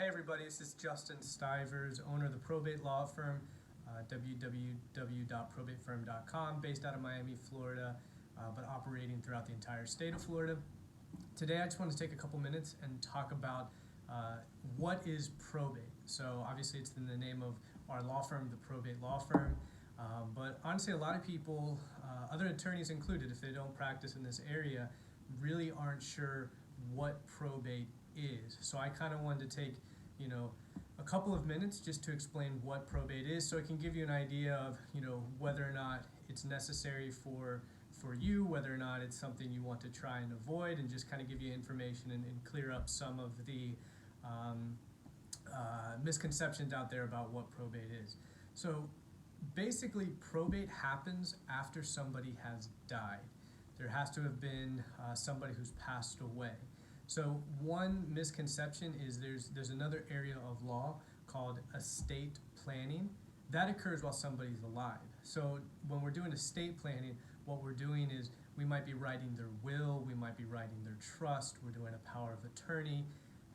Hey everybody, this is Justin Stivers, owner of the Probate Law Firm, www.probatefirm.com, based out of Miami, Florida, but operating throughout the entire state of Florida. Today I just want to take a couple minutes and talk about what is probate. So obviously it's in the name of our law firm, the Probate Law Firm, but honestly a lot of people, other attorneys included, if they don't practice in this area, really aren't sure what probate is. So I kind of wanted to take, a couple of minutes just to explain what probate is, so it can give you an idea of, whether or not it's necessary for you, whether or not it's something you want to try and avoid, and just kind of give you information and clear up some of the misconceptions out there about what probate is. So basically, probate happens after somebody has died. There has to have been somebody who's passed away. So one misconception is there's another area of law called estate planning. That occurs while somebody's alive. So when we're doing estate planning, what we're doing is we might be writing their will, we might be writing their trust, we're doing a power of attorney,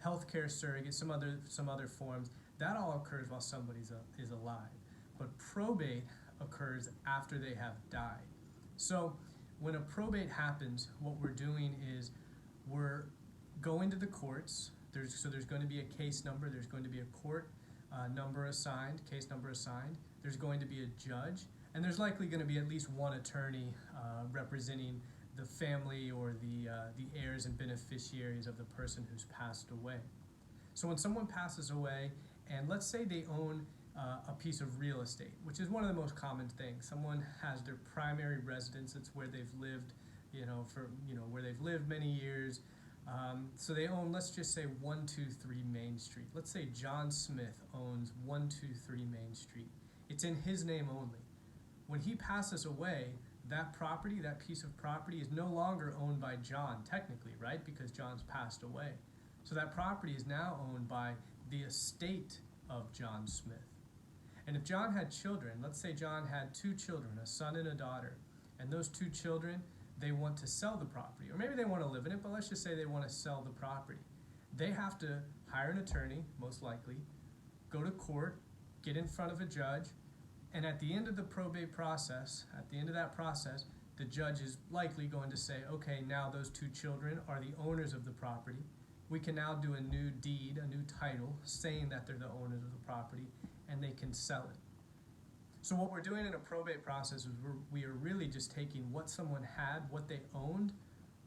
healthcare surrogate, some other forms. That all occurs while somebody is alive. But probate occurs after they have died. So when a probate happens, what we're doing is we're going to the courts. There's going to be a case number, there's going to be a court number assigned, case number assigned, there's going to be a judge, and there's likely going to be at least one attorney representing the family or the heirs and beneficiaries of the person who's passed away. So when someone passes away, and let's say they own a piece of real estate, which is one of the most common things. Someone has their primary residence, it's where they've lived, where they've lived many years. So they own, let's just say 123 Main Street. Let's say John Smith owns 123 Main Street. It's in his name only. When he passes away, that property, that piece of property, is no longer owned by John, technically, right? Because John's passed away. So that property is now owned by the estate of John Smith. And if John had children, let's say John had two children, a son and a daughter, and those two children, they want to sell the property, or maybe they want to live in it, but let's just say they want to sell the property. They have to hire an attorney, most likely, go to court, get in front of a judge, and at the end of the probate process, at the end of that process, the judge is likely going to say, okay, now those two children are the owners of the property. We can now do a new deed, a new title, saying that they're the owners of the property, and they can sell it. So what we're doing in a probate process is we are really just taking what someone had, what they owned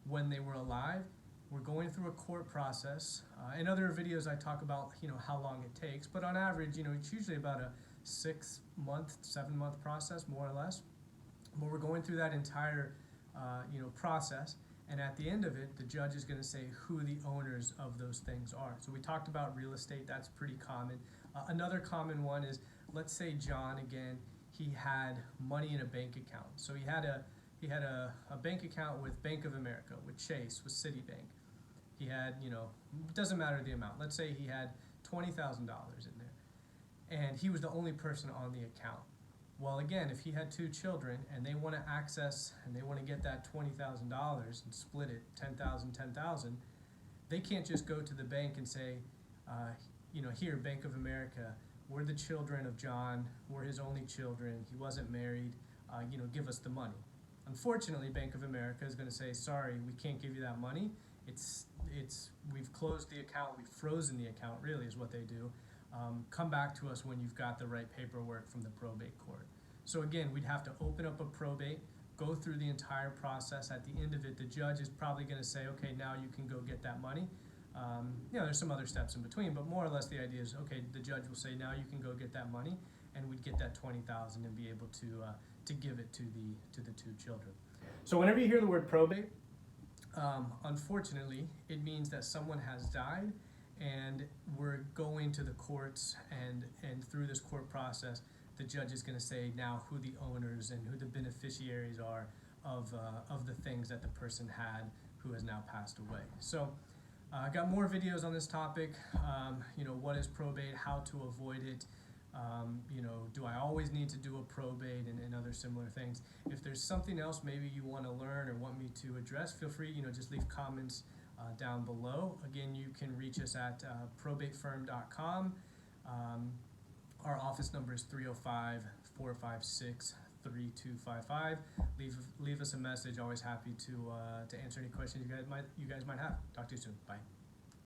when they were alive. We're going through a court process. In other videos I talk about how long it takes, but on average it's usually about a 6-month, 7-month process, more or less. But we're going through that entire process, and at the end of it, the judge is going to say who the owners of those things are. So we talked about real estate, that's pretty common. Another common one is, let's say John, again, he had money in a bank account. So he had a bank account with Bank of America, with Chase, with Citibank. He had, it doesn't matter the amount. Let's say he had $20,000 in there, and he was the only person on the account. Well, again, if he had two children and they want to access and they want to get that $20,000 and split it, 10,000, 10,000, they can't just go to the bank and say, here, Bank of America, we're the children of John, we're his only children, he wasn't married, give us the money. Unfortunately, Bank of America is going to say, sorry, we can't give you that money. We've closed the account, we've frozen the account, really is what they do. Come back to us when you've got the right paperwork from the probate court. So again, we'd have to open up a probate, go through the entire process. At the end of it, the judge is probably going to say, okay, now you can go get that money. There's some other steps in between, but more or less the idea is, okay, the judge will say, now you can go get that money, and we'd get that $20,000 and be able to give it to the two children. So whenever you hear the word probate, unfortunately, it means that someone has died, and we're going to the courts, and through this court process, the judge is going to say now who the owners and who the beneficiaries are of the things that the person had who has now passed away. So I got more videos on this topic, what is probate, how to avoid it, do I always need to do a probate, and other similar things. If there's something else maybe you want to learn or want me to address, feel free, just leave comments down below. Again, you can reach us at probatefirm.com. Our office number is 305-456-3255. Leave us a message. Always happy to answer any questions you guys might have. Talk to you soon. Bye.